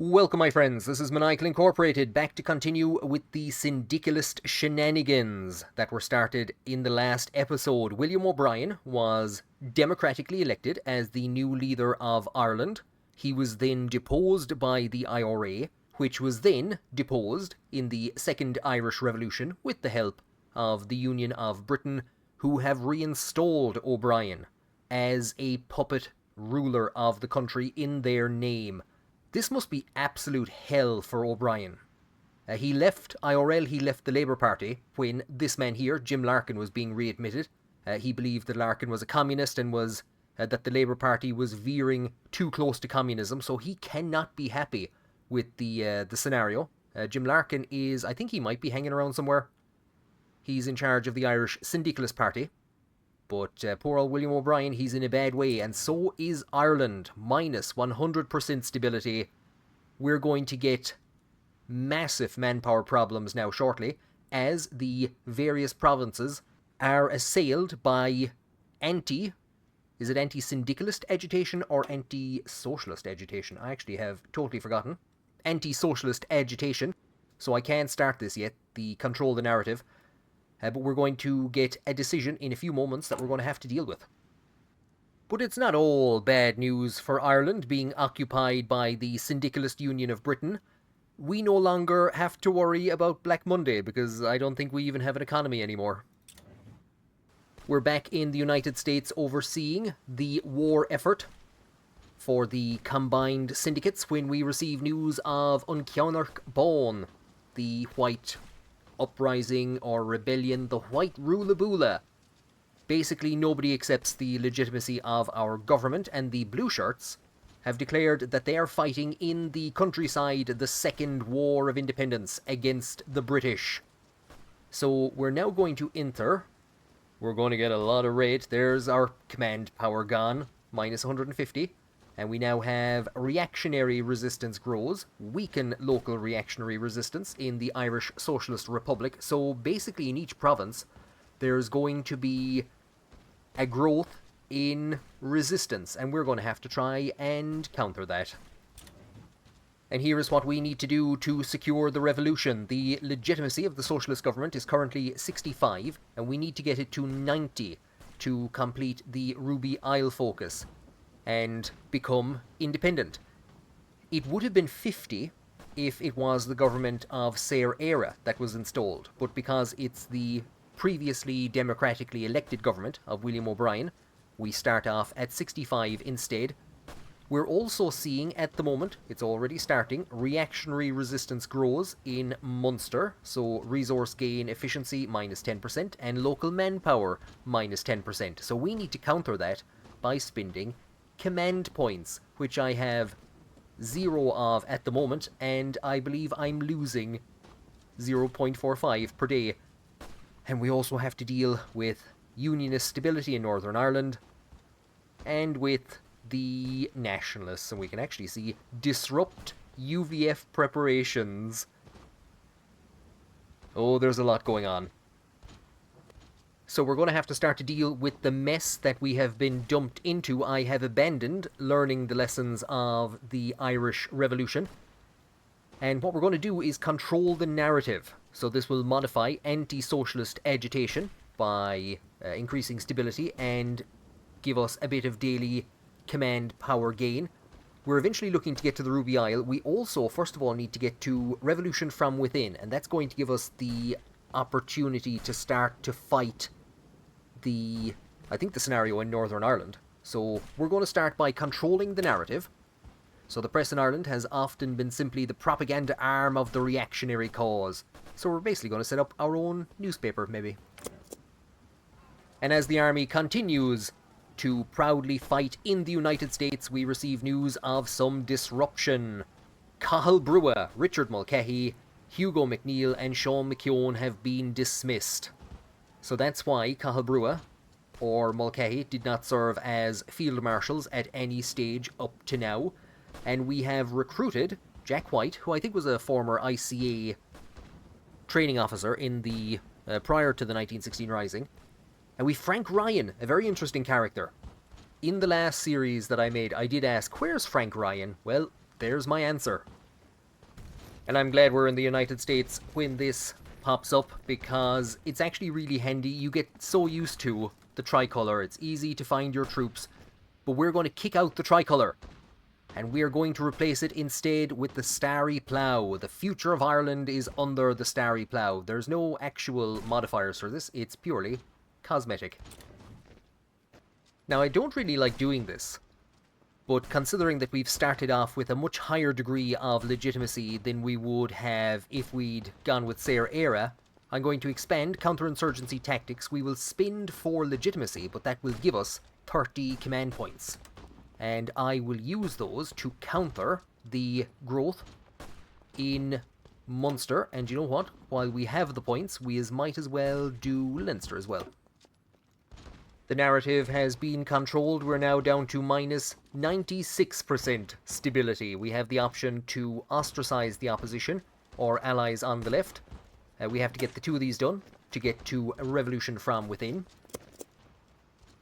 Welcome, my friends. This is Maniacal Incorporated, back to continue with the syndicalist shenanigans that were started in the last episode. William O'Brien was democratically elected as the new leader of Ireland. He was then deposed by the IRA, which was then deposed in the Second Irish Revolution with the help of the Union of Britain, who have reinstalled O'Brien as a puppet ruler of the country in their name. This must be absolute hell for O'Brien. He left IRL, he left the Labour Party when this man here, Jim Larkin, was being readmitted. He believed that Larkin was a communist and was that the Labour Party was veering too close to communism, so he cannot be happy with the scenario. Jim Larkin is, I think he might be hanging around somewhere. He's in charge of the Irish Syndicalist Party. But poor old William O'Brien, he's in a bad way, and so is Ireland, minus 100% stability. We're going to get massive manpower problems now shortly, as the various provinces are assailed by is it anti-syndicalist agitation or anti-socialist agitation? I actually have totally forgotten. Anti-socialist agitation, so I can't start this yet, the control the narrative. But we're going to get a decision in a few moments that we're going to have to deal with. But it's not all bad news for Ireland being occupied by the Syndicalist Union of Britain. We no longer have to worry about Black Monday because I don't think we even have an economy anymore. We're back in the United States overseeing the war effort for the combined syndicates when we receive news of Unkionark Bón, the white uprising or rebellion, the white rulabula. Basically, nobody accepts the legitimacy of our government, and the blue shirts have declared that they are fighting in the countryside the Second War of Independence against the British. So we're now going to enter. We're going to get a lot of rate. There's our command power gone, minus 150. And we now have reactionary resistance grows, weaken local reactionary resistance in the Irish Socialist Republic. So basically in each province, there's going to be a growth in resistance, and we're going to have to try and counter that. And here is what we need to do to secure the revolution. The legitimacy of the socialist government is currently 65, and we need to get it to 90 to complete the Ruby Isle focus and become independent. It would have been 50 if it was the government of Saor Éire that was installed, but because it's the previously democratically elected government of William O'Brien, we start off at 65 instead. We're also seeing at the moment, it's already starting, reactionary resistance grows in Munster, so resource gain efficiency minus 10% and local manpower minus 10%. So we need to counter that by spending command points, which I have 0 of at the moment, and I believe I'm losing 0.45 per day. And we also have to deal with unionist stability in Northern Ireland, and with the nationalists, and we can actually see disrupt UVF preparations. Oh, there's a lot going on. So we're going to have to start to deal with the mess that we have been dumped into. I have abandoned learning the lessons of the Irish Revolution. And what we're going to do is control the narrative. So this will modify anti-socialist agitation by increasing stability and give us a bit of daily command power gain. We're eventually looking to get to the Ruby Isle. We also, first of all, need to get to revolution from within. And that's going to give us the opportunity to start to fight the scenario in Northern Ireland. So we're going to start by controlling the narrative. So the press in Ireland has often been simply the propaganda arm of the reactionary cause. So we're basically going to set up our own newspaper, maybe. And as the army continues to proudly fight in the United States, we receive news of some disruption. Cathal Brugha, Richard Mulcahy, Hugo McNeill and Sean McKeown have been dismissed. So that's why Cathal Brugha or Mulcahy did not serve as field marshals at any stage up to now. And we have recruited Jack White, who I think was a former ICA training officer in the prior to the 1916 Rising. And we Frank Ryan, a very interesting character. In the last series that I made, I did ask, where's Frank Ryan? Well, there's my answer. And I'm glad we're in the United States when this pops up, because it's actually really handy. You get so used to the tricolour, it's easy to find your troops, but we're going to kick out the tricolour. And we're going to replace it instead with the Starry Plough. The future of Ireland is under the Starry Plough. There's no actual modifiers for this, it's purely cosmetic. Now, I don't really like doing this, but considering that we've started off with a much higher degree of legitimacy than we would have if we'd gone with Sayre Era, I'm going to expand counterinsurgency tactics. We will spend 4 legitimacy, but that will give us 30 command points. And I will use those to counter the growth in Munster. And you know what? While we have the points, we might as well do Leinster as well. The narrative has been controlled. We're now down to minus 96% stability. We have the option to ostracize the opposition or allies on the left. We have to get the 2 of these done to get to a revolution from within.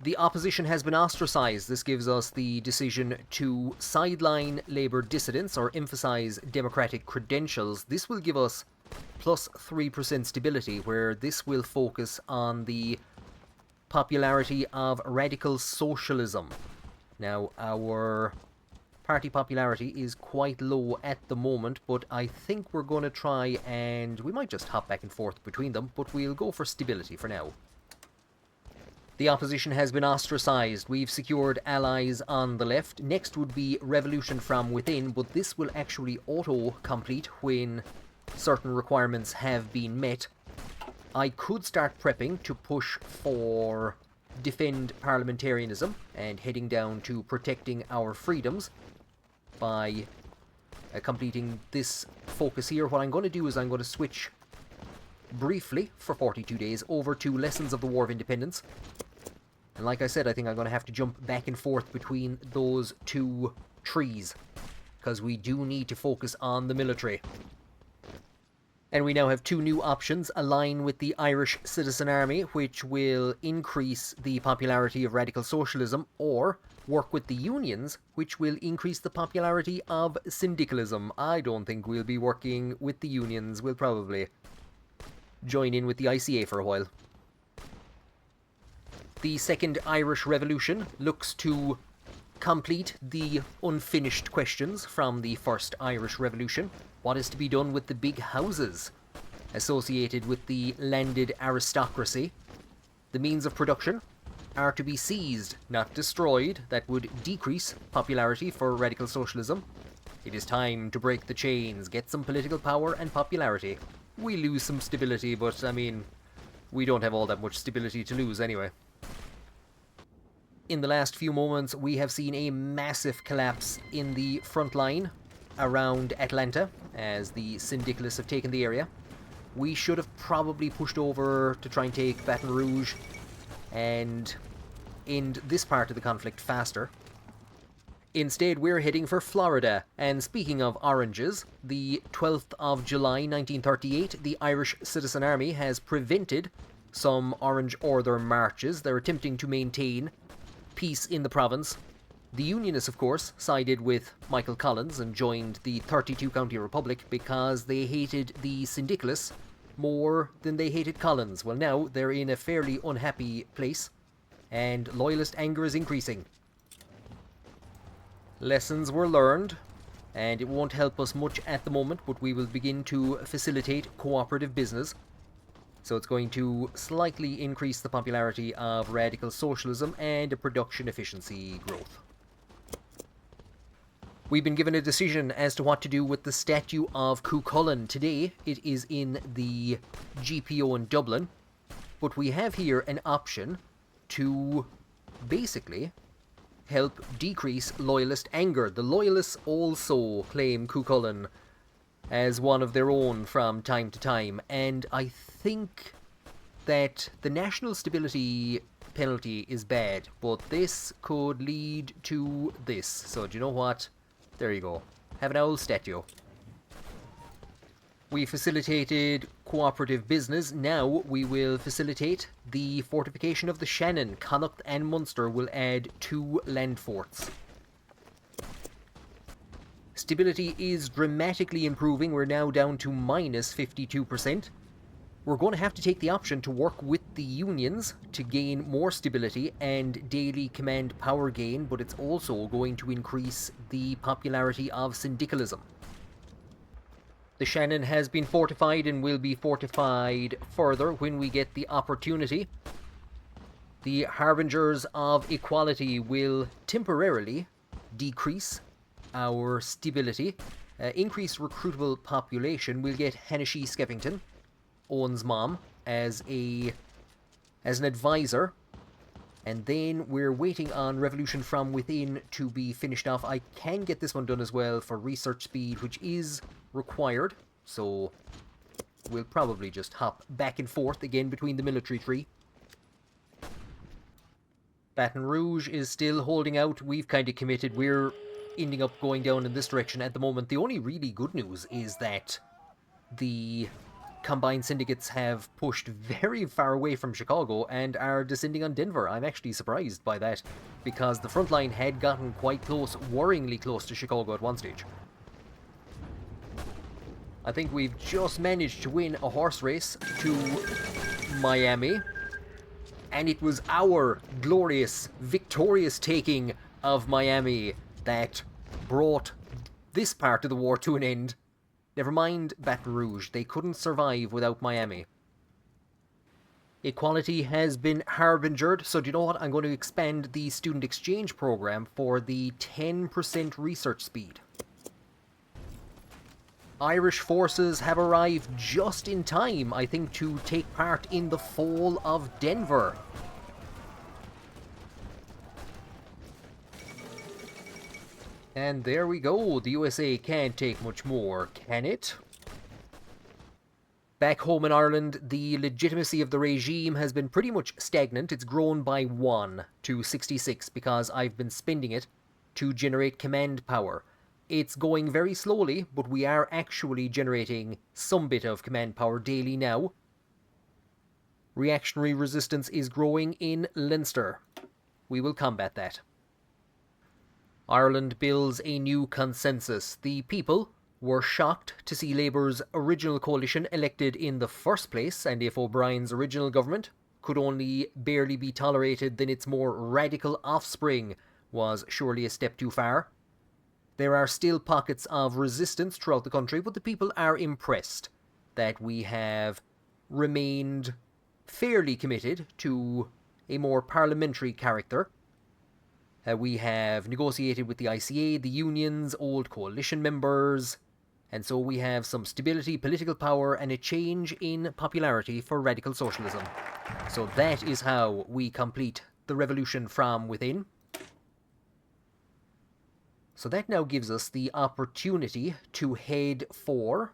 The opposition has been ostracized. This gives us the decision to sideline Labour dissidents or emphasize democratic credentials. This will give us plus 3% stability, where this will focus on the popularity of radical socialism. Now, our party popularity is quite low at the moment, but I think we're going to try, and we might just hop back and forth between them, but we'll go for stability for now. The opposition has been ostracized. We've secured allies on the left. Next would be revolution from within, but this will actually auto-complete when certain requirements have been met. I could start prepping to push for defend parliamentarianism and heading down to protecting our freedoms by completing this focus here. What I'm going to do is I'm going to switch briefly for 42 days over to Lessons of the War of Independence. And like I said, I think I'm going to have to jump back and forth between those 2 trees, because we do need to focus on the military. And we now have 2 new options: align with the Irish Citizen Army, which will increase the popularity of radical socialism, or work with the unions, which will increase the popularity of syndicalism. I don't think we'll be working with the unions. We'll probably join in with the ICA for a while. The Second Irish Revolution looks to complete the unfinished questions from the First Irish Revolution. What is to be done with the big houses associated with the landed aristocracy? The means of production are to be seized, not destroyed. That would decrease popularity for radical socialism. It is time to break the chains, get some political power and popularity. We lose some stability, but I mean, we don't have all that much stability to lose anyway. In the last few moments, we have seen a massive collapse in the front line around Atlanta as the syndicalists have taken the area. We should have probably pushed over to try and take Baton Rouge and end this part of the conflict faster. Instead, we're heading for Florida. And speaking of oranges, the 12th of July 1938, the Irish Citizen Army has prevented some Orange Order marches. They're attempting to maintain peace in the province. The Unionists, of course, sided with Michael Collins and joined the 32-county republic because they hated the syndicalists more than they hated Collins. Well, now they're in a fairly unhappy place, and loyalist anger is increasing. Lessons were learned, and it won't help us much at the moment, but we will begin to facilitate cooperative business. So it's going to slightly increase the popularity of radical socialism and production efficiency growth. We've been given a decision as to what to do with the statue of Cuchulainn. Today it is in the GPO in Dublin, but we have here an option to basically help decrease loyalist anger. The loyalists also claim Cuchulainn as one of their own from time to time, and I think that the national stability penalty is bad, but this could lead to this. So do you know what? There you go. Have an owl statue. We facilitated cooperative business. Now we will facilitate the fortification of the Shannon. Connacht and Munster will add 2 land forts. Stability is dramatically improving. We're now down to minus 52%. We're going to have to take the option to work with the unions to gain more stability and daily command power gain, but it's also going to increase the popularity of syndicalism. The Shannon has been fortified and will be fortified further when we get the opportunity. The Harbingers of Equality will temporarily decrease our stability. Increase recruitable population. We'll get Hennessy Skeffington, Owen's mom, as an advisor. And then we're waiting on Revolution from Within to be finished off. I can get this one done as well for research speed, which is required. So we'll probably just hop back and forth again between the military tree. Baton Rouge is still holding out. We've kind of committed. We're ending up going down in this direction at the moment. The only really good news is that the combined syndicates have pushed very far away from Chicago and are descending on Denver. I'm actually surprised by that, because the front line had gotten quite close, worryingly close to Chicago at one stage. I think we've just managed to win a horse race to Miami, and it was our glorious, victorious taking of Miami that brought this part of the war to an end. Never mind Baton Rouge, they couldn't survive without Miami. Equality has been harbingered, so do you know what? I'm going to expand the student exchange program for the 10% research speed. Irish forces have arrived just in time, I think, to take part in the fall of Denver. And there we go. The USA can't take much more, can it? Back home in Ireland, the legitimacy of the regime has been pretty much stagnant. It's grown by 1 to 66 because I've been spending it to generate command power. It's going very slowly, but we are actually generating some bit of command power daily now. Reactionary resistance is growing in Leinster. We will combat that. Ireland builds a new consensus. The people were shocked to see Labour's original coalition elected in the first place, and if O'Brien's original government could only barely be tolerated, then its more radical offspring was surely a step too far. There are still pockets of resistance throughout the country, but the people are impressed that we have remained fairly committed to a more parliamentary character. We have negotiated with the ICA, the unions, old coalition members, and so we have some stability, political power, and a change in popularity for radical socialism. So that is how we complete the revolution from within. So that now gives us the opportunity to head for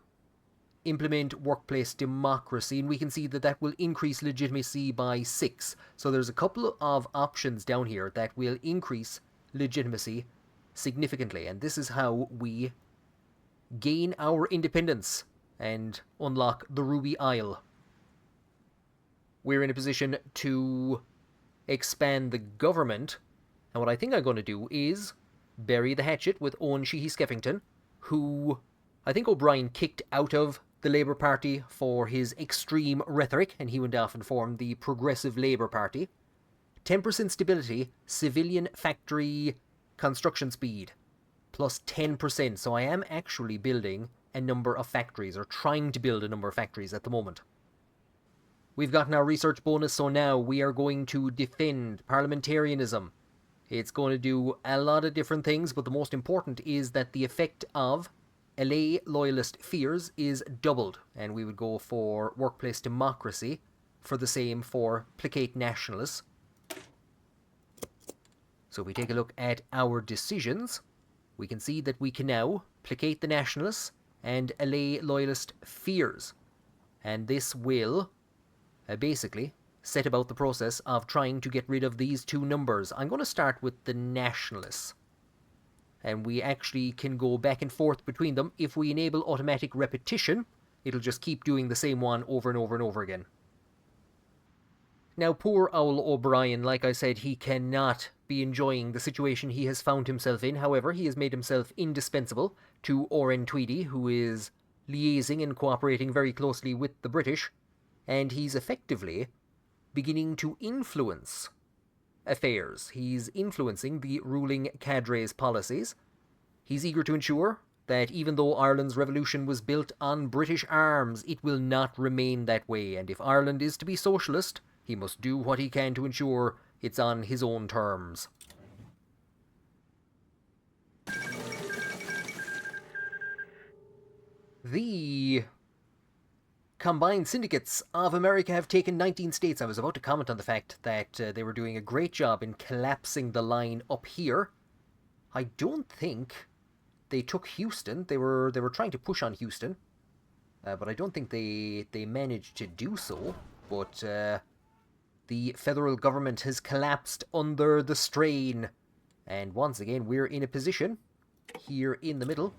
implement workplace democracy, and we can see that that will increase legitimacy by 6. So there's a couple of options down here that will increase legitimacy significantly, and this is how we gain our independence and unlock the Ruby Isle. We're in a position to expand the government, and what I think I'm going to do is bury the hatchet with Owen Sheehy Skeffington, who I think O'Brien kicked out of the Labour Party for his extreme rhetoric, and he went off and formed the Progressive Labour Party. 10% stability, civilian factory construction speed, plus 10%. So I am actually building a number of factories, or trying to build a number of factories at the moment. We've gotten our research bonus, so now we are going to defend parliamentarianism. It's going to do a lot of different things, but the most important is that the effect of LA loyalist fears is doubled, and we would go for workplace democracy for the same for placate nationalists. So if we take a look at our decisions, we can see that we can now placate the nationalists and LA loyalist fears, and this will basically set about the process of trying to get rid of these two numbers. I'm going to start with the nationalists, and we actually can go back and forth between them. If we enable automatic repetition, it'll just keep doing the same one over and over and over again. Now, poor Owl O'Brien, like I said, he cannot be enjoying the situation he has found himself in. However, he has made himself indispensable to Oren Tweedy, who is liaising and cooperating very closely with the British, and he's effectively beginning to influence affairs. He's influencing the ruling cadre's policies. He's eager to ensure that even though Ireland's revolution was built on British arms, it will not remain that way, and if Ireland is to be socialist, he must do what he can to ensure it's on his own terms. The Combined Syndicates of America have taken 19 states. I was about to comment on the fact that they were doing a great job in collapsing the line up here. I don't think they took Houston. They were trying to push on Houston, but I don't think they managed to do so. But the federal government has collapsed under the strain, and once again we're in a position here in the middle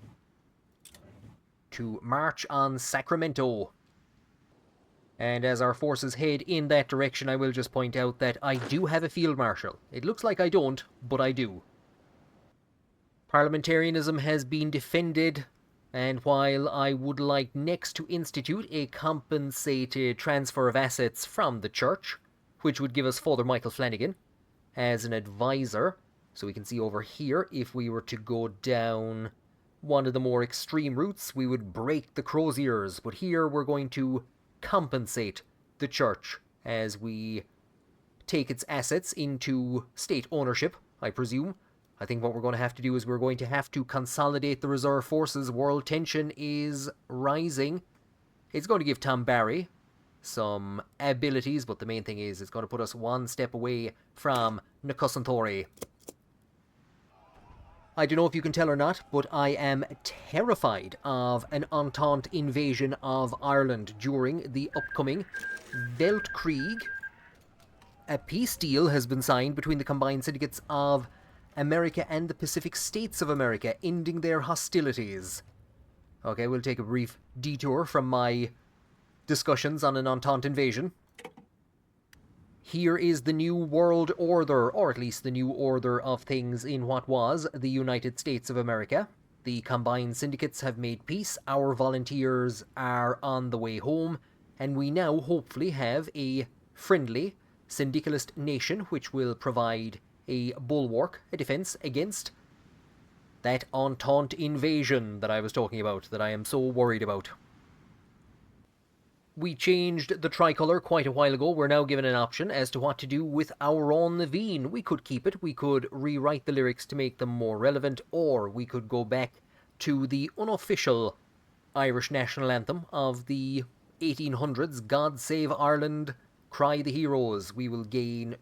to march on Sacramento. And as our forces head in that direction, I will just point out that I do have a field marshal. It looks like I don't, but I do. Parliamentarianism has been defended, and while I would like next to institute a compensated transfer of assets from the church, which would give us Father Michael Flanagan as an advisor, so we can see over here, if we were to go down one of the more extreme routes, we would break the crow's ears. But here we're going to compensate the church as we take its assets into state ownership, I presume. I think what we're going to have to do is we're going to have to consolidate the reserve forces. World tension is rising. It's going to give Tom Barry some abilities, but the main thing is it's going to put us one step away from Nakusantori. I don't know if you can tell or not, but I am terrified of an Entente invasion of Ireland during the upcoming Weltkrieg. A peace deal has been signed between the Combined Syndicates of America and the Pacific States of America, ending their hostilities. Okay, we'll take a brief detour from my discussions on an Entente invasion. Here is the new world order, or at least the new order of things in what was the United States of America. The Combined Syndicates have made peace, our volunteers are on the way home, and we now hopefully have a friendly syndicalist nation which will provide a bulwark, a defense against that Entente invasion that I was talking about, that I am so worried about. We changed the tricolour quite a while ago. We're now given an option as to what to do with our own Naveen. We could keep it, we could rewrite the lyrics to make them more relevant, or we could go back to the unofficial Irish national anthem of the 1800s, God Save Ireland, Cry the Heroes. We will gain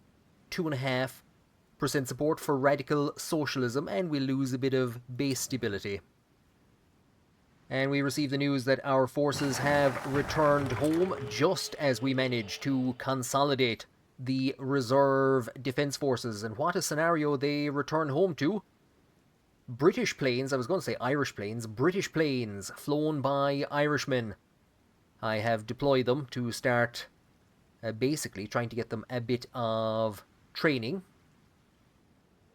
2.5% support for radical socialism, and we'll lose a bit of base stability. And we receive the news that our forces have returned home just as we manage to consolidate the reserve defense forces. And what a scenario they return home to. British planes, I was going to say Irish planes, British planes flown by Irishmen. I have deployed them to start basically trying to get them a bit of training.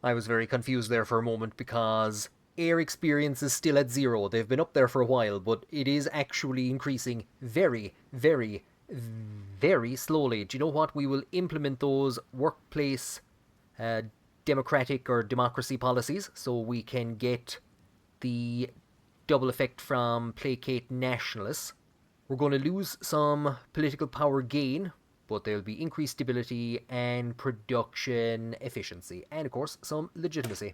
I was very confused there for a moment because air experience is still at 0. They've been up there for a while, but it is actually increasing very, very, very slowly. Do you know what? We will implement those workplace democratic or democracy policies so we can get the double effect from placate nationalists. We're going to lose some political power gain, but there'll be increased stability and production efficiency, and of course some legitimacy.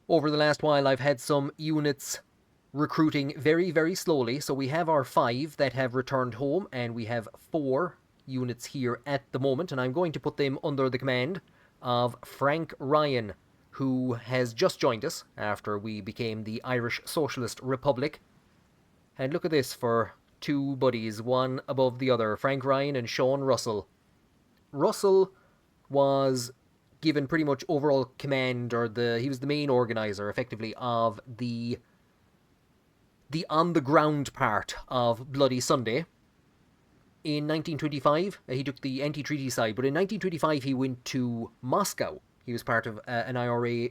Over the last while, I've had some units recruiting very, very slowly. So we have our 5 that have returned home, and we have 4 units here at the moment. And I'm going to put them under the command of Frank Ryan, who has just joined us after we became the Irish Socialist Republic. And look at this for 2 buddies, one above the other, Frank Ryan and Sean Russell. Russell was given pretty much overall command, or he was the main organizer effectively of the on the ground part of Bloody Sunday. In 1925 he took the anti-treaty side, but in 1925 he went to Moscow. He was part of an IRA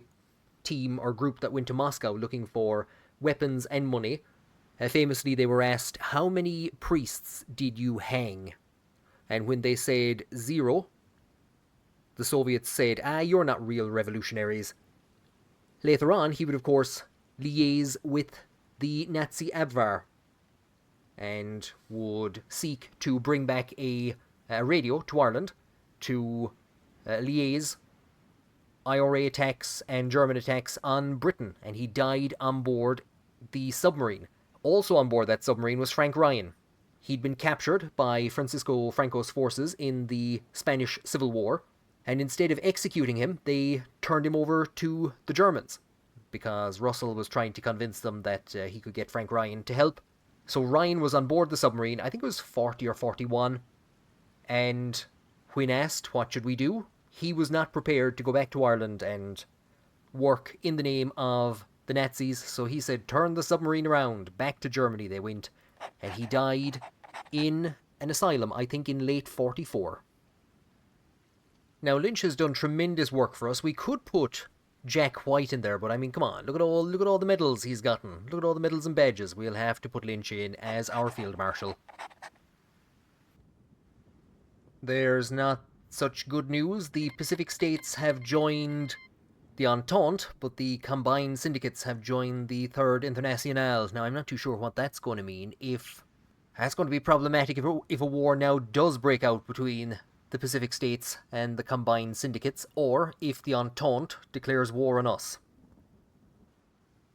team or group that went to Moscow looking for weapons and money. Famously, they were asked, how many priests did you hang? And when they said 0, the Soviets said, you're not real revolutionaries. Later on, he would, of course, liaise with the Nazi Abwehr and would seek to bring back a radio to Ireland to liaise IRA attacks and German attacks on Britain. And he died on board the submarine. Also on board that submarine was Frank Ryan. He'd been captured by Francisco Franco's forces in the Spanish Civil War, and instead of executing him, they turned him over to the Germans, because Russell was trying to convince them that he could get Frank Ryan to help. So Ryan was on board the submarine, I think it was 40 or 41, and when asked what should we do, he was not prepared to go back to Ireland and work in the name of the Nazis, so he said, turn the submarine around. Back to Germany they went, and he died in an asylum, I think in late 44. Now, Lynch has done tremendous work for us. We could put Jack White in there, but I mean, come on, look at all the medals he's gotten. Look at all the medals and badges. We'll have to put Lynch in as our Field Marshal. There's not such good news. The Pacific States have joined the Entente, but the combined syndicates have joined the Third Internationale. Now, I'm not too sure what that's going to mean. If that's going to be problematic if a war now does break out between the Pacific States and the combined syndicates, or if the Entente declares war on us.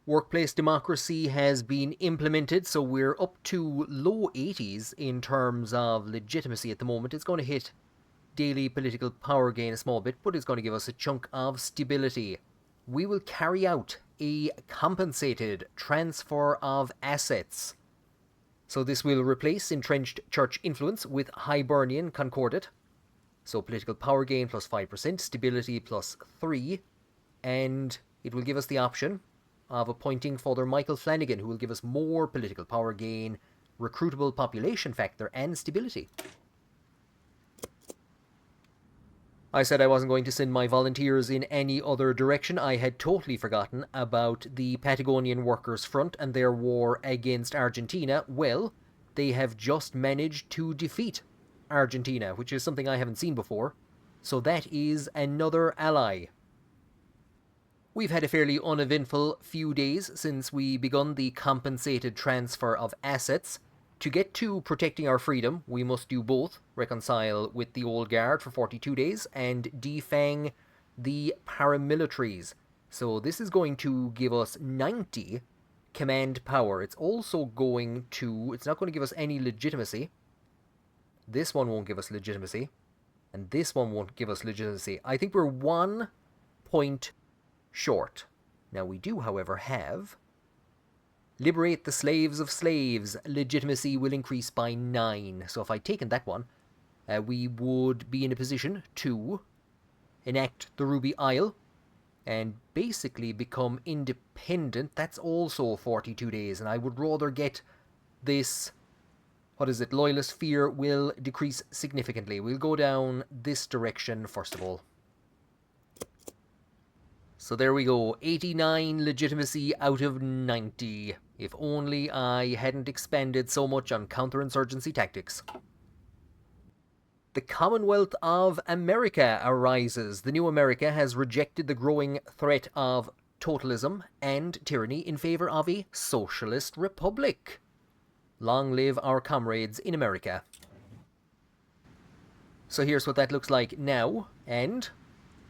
Workplace democracy has been implemented, so we're up to low 80s in terms of legitimacy at the moment. It's going to hit daily political power gain a small bit, but it's going to give us a chunk of stability. We will carry out a compensated transfer of assets. So this will replace entrenched church influence with Hibernian Concordat. So political power gain plus 5%, stability plus 3, and it will give us the option of appointing Father Michael Flanagan, who will give us more political power gain, recruitable population factor, and stability. I said I wasn't going to send my volunteers in any other direction. I had totally forgotten about the Patagonian Workers' Front and their war against Argentina. Well, they have just managed to defeat Argentina, which is something I haven't seen before. So that is another ally. We've had a fairly uneventful few days since we begun the compensated transfer of assets. To get to protecting our freedom, we must do both: reconcile with the old guard for 42 days and defang the paramilitaries. So this is going to give us 90 command power. It's also going to... it's not going to give us any legitimacy. This one won't give us legitimacy. And this one won't give us legitimacy. I think we're 1 point short. Now we do, however, have... liberate the slaves of slaves. Legitimacy will increase by 9. So if I'd taken that one, we would be in a position to enact the Ruby Isle and basically become independent. That's also 42 days. And I would rather get this... what is it? Loyalist fear will decrease significantly. We'll go down this direction first of all. So there we go. 89 legitimacy out of 90. If only I hadn't expanded so much on counterinsurgency tactics. The Commonwealth of America arises. The new America has rejected the growing threat of totalism and tyranny in favor of a socialist republic. Long live our comrades in America. So here's what that looks like now, and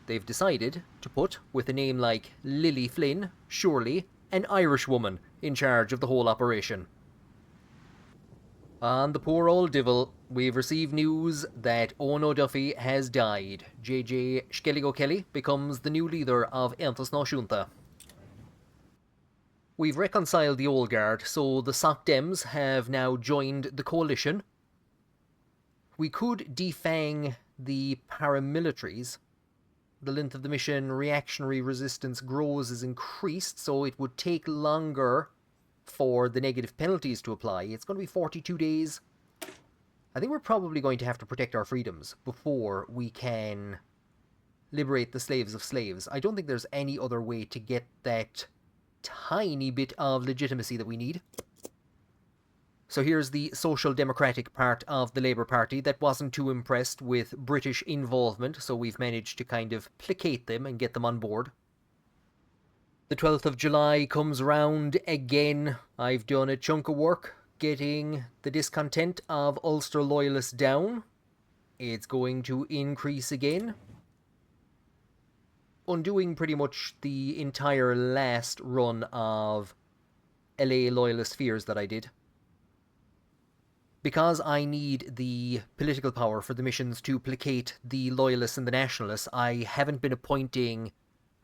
they've decided to put, with a name like Lily Flynn, surely an Irish woman in charge of the whole operation. On the poor old divil, we've received news that Ono Duffy has died. J.J. Skellig Kelly becomes the new leader of Antas Náisiúnta. We've reconciled the old guard, so the Soc Dems have now joined the coalition. We could defang the paramilitaries. The length of the mission, reactionary resistance grows, is increased, so it would take longer for the negative penalties to apply. It's going to be 42 days. I think we're probably going to have to protect our freedoms before we can liberate the slaves of slaves. I don't think there's any other way to get that tiny bit of legitimacy that we need. So here's the Social Democratic part of the Labour Party that wasn't too impressed with British involvement, so we've managed to kind of placate them and get them on board. The 12th of July comes round again. I've done a chunk of work getting the discontent of Ulster loyalists down. It's going to increase again, undoing pretty much the entire last run of LA loyalist fears that I did. Because I need the political power for the missions to placate the loyalists and the nationalists, I haven't been appointing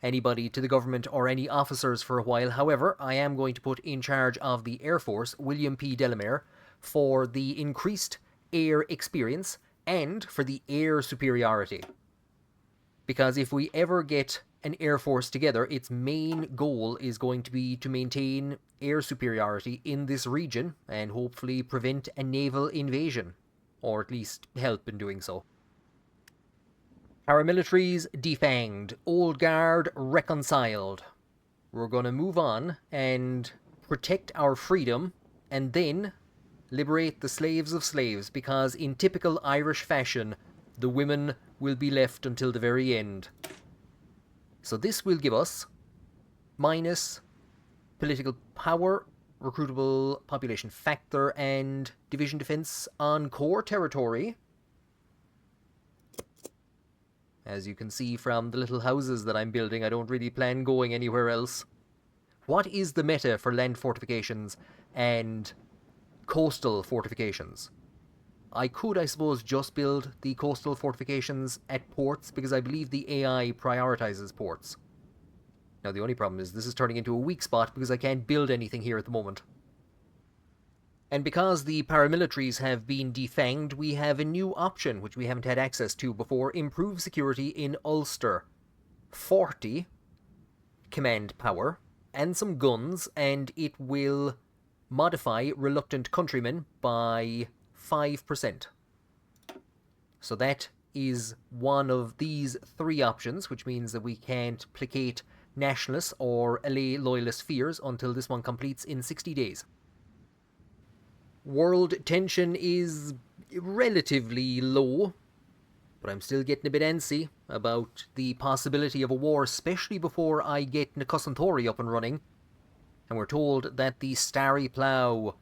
anybody to the government or any officers for a while. However, I am going to put in charge of the Air Force William P. Delamere for the increased air experience and for the air superiority. Because if we ever get an Air Force together, its main goal is going to be to maintain air superiority in this region and hopefully prevent a naval invasion, or at least help in doing so. Paramilitaries defanged, Old Guard reconciled. We're going to move on and protect our freedom and then liberate the slaves of slaves, because in typical Irish fashion, the women will be left until the very end. So this will give us minus political power, recruitable population factor, and division defense on core territory. As you can see from the little houses that I'm building, I don't really plan going anywhere else. What is the meta for land fortifications and coastal fortifications? I could, I suppose, just build the coastal fortifications at ports, because I believe the AI prioritizes ports. Now, the only problem is this is turning into a weak spot because I can't build anything here at the moment. And because the paramilitaries have been defanged, we have a new option, which we haven't had access to before: improve security in Ulster. 40 command power and some guns, and it will modify reluctant countrymen by 5%. So that is one of these three options, which means that we can't placate nationalists or LA loyalist fears until this one completes in 60 days. World tension is relatively low, but I'm still getting a bit antsy about the possibility of a war, especially before I get Nicossantori up and running. And we're told that the Starry Plough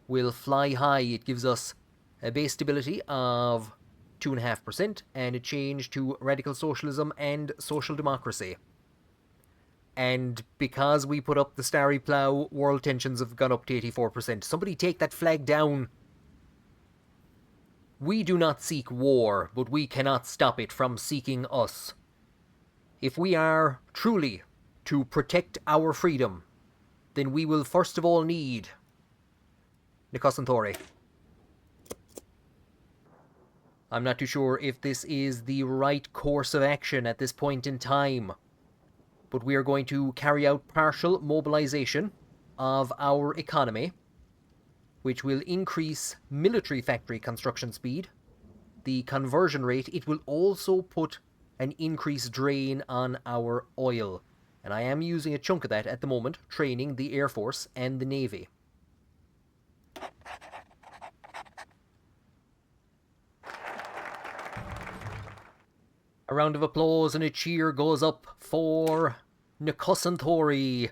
will fly high. It gives us a base stability of 2.5% and a change to radical socialism and social democracy. And because we put up the Starry Plough, world tensions have gone up to 84%. Somebody take that flag down. We do not seek war, but we cannot stop it from seeking us. If we are truly to protect our freedom, then we will first of all need Nicossantori. I'm not too sure if this is the right course of action at this point in time, but we are going to carry out partial mobilization of our economy, which will increase military factory construction speed, the conversion rate. It will also put an increased drain on our oil, and I am using a chunk of that at the moment, training the Air Force and the Navy. A round of applause and a cheer goes up for Nicossantori.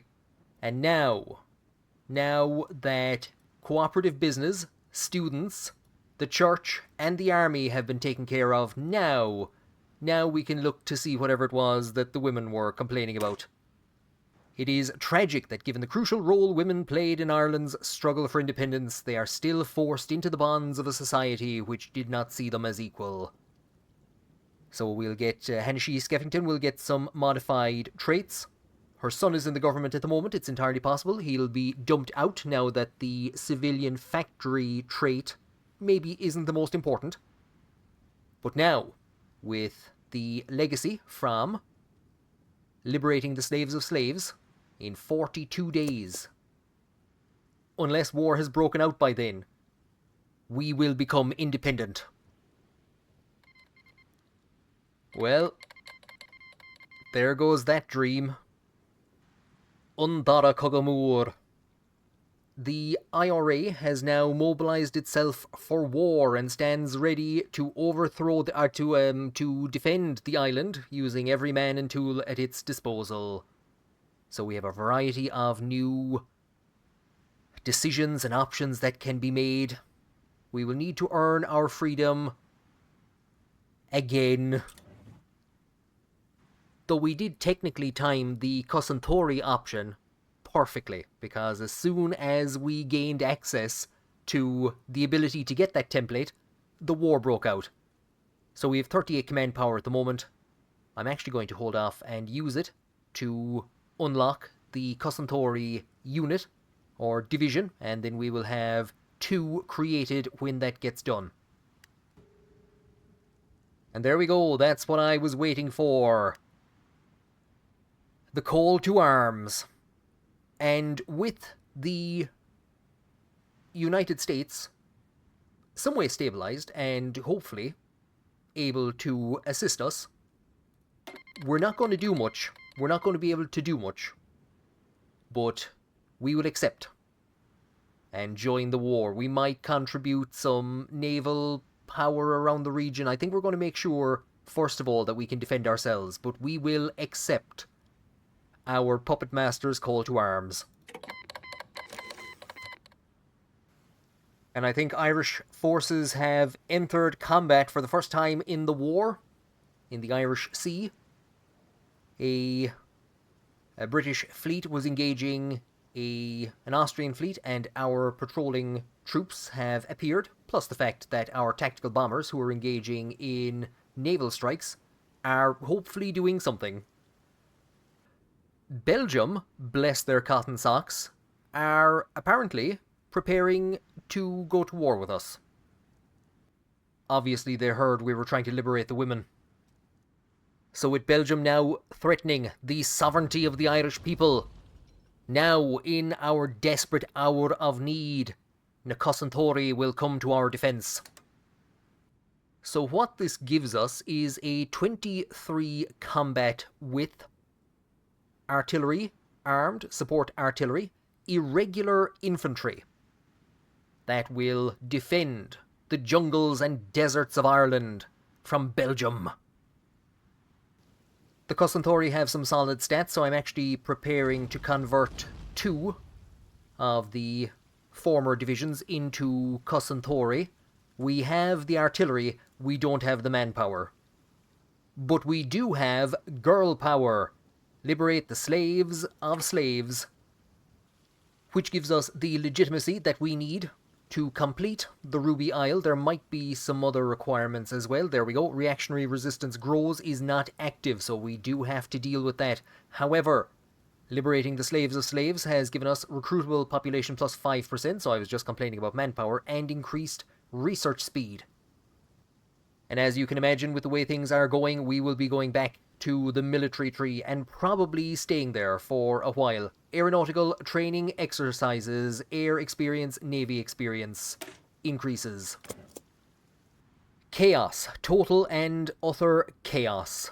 And now that cooperative business, students, the church, and the army have been taken care of, now we can look to see whatever it was that the women were complaining about. It is tragic that given the crucial role women played in Ireland's struggle for independence, they are still forced into the bonds of a society which did not see them as equal. So we'll get Hannah Skeffington will get some modified traits. Her son is in the government at the moment. It's entirely possible he'll be dumped out now that the civilian factory trait maybe isn't the most important. But now, with the legacy from liberating the slaves of slaves in 42 days, unless war has broken out by then, we will become independent. Well, There goes that dream. Undara Cogamur. The IRA has now mobilised itself for war and stands ready to overthrow to defend the island using every man and tool at its disposal. So we have a variety of new decisions and options that can be made. We will need to earn our freedom again. Though we did technically time the Kusantori option perfectly, because as soon as we gained access to the ability to get that template, the war broke out. So we have 38 command power at the moment. I'm actually going to hold off and use it to unlock the Kusantori unit or division, and then we will have 2 created when that gets done. And there we go, that's what I was waiting for. The call to arms. And with the United States some way stabilized and hopefully able to assist us, we're not going to do much. We're not going to be able to do much. But we will accept and join the war. We might contribute some naval power around the region. I think we're going to make sure, first of all, that we can defend ourselves. But we will accept our puppet master's call to arms. And I think Irish forces have entered combat for the first time in the war, in the Irish Sea. A British fleet was engaging an Austrian fleet, and our patrolling troops have appeared, plus the fact that our tactical bombers, who are engaging in naval strikes, are hopefully doing something. Belgium, bless their cotton socks, are apparently preparing to go to war with us. Obviously they heard we were trying to liberate the women. So with Belgium now threatening the sovereignty of the Irish people, now in our desperate hour of need, na Kusantori will come to our defence. So what this gives us is a 23 combat with artillery, armed support artillery, irregular infantry that will defend the jungles and deserts of Ireland from Belgium. The Kusantori have some solid stats, so I'm actually preparing to convert 2 of the former divisions into Kusantori. We have the artillery, we don't have the manpower. But we do have girl power. Liberate the slaves of slaves, which gives us the legitimacy that we need to complete the Ruby Isle. There might be some other requirements as well. There we go. Reactionary resistance grows is not active, so we do have to deal with that. However, liberating the slaves of slaves has given us recruitable population plus 5%, so I was just complaining about manpower, and increased research speed. And as you can imagine, with the way things are going, we will be going back to the military tree and probably staying there for a while. Aeronautical training exercises, air experience, navy experience increases. Chaos. Total and utter chaos.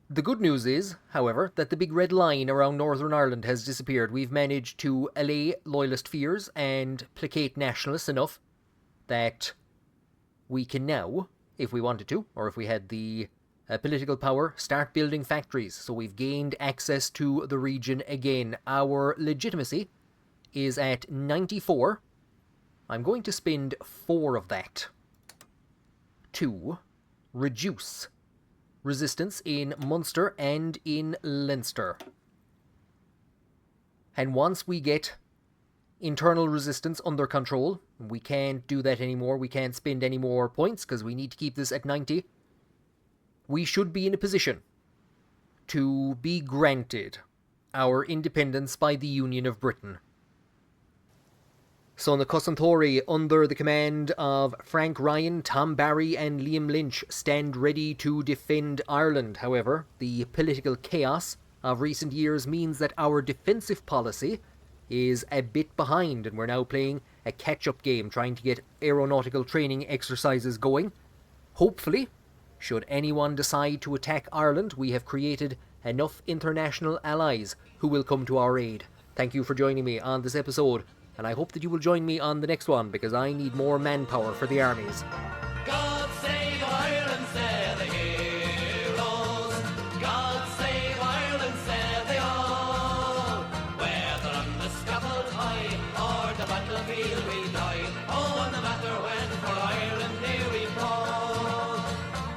The good news is, however, that the big red line around Northern Ireland has disappeared. We've managed to allay loyalist fears and placate nationalists enough that we can now, if we wanted to, or if we had the political power, start building factories. So we've gained access to the region again. Our legitimacy is at 94. I'm going to spend 4 of that to reduce resistance in Munster and in Leinster. And once we get internal resistance under control, we can't do that anymore. We can't spend any more points because we need to keep this at 90. We should be in a position to be granted our independence by the Union of Britain. So the Kusantori, under the command of Frank Ryan, Tom Barry and Liam Lynch, stand ready to defend Ireland. However, the political chaos of recent years means that our defensive policy is a bit behind, and we're now playing a catch-up game, trying to get aeronautical training exercises going. Hopefully, should anyone decide to attack Ireland, we have created enough international allies who will come to our aid. Thank you for joining me on this episode, and I hope that you will join me on the next one, because I need more manpower for the armies.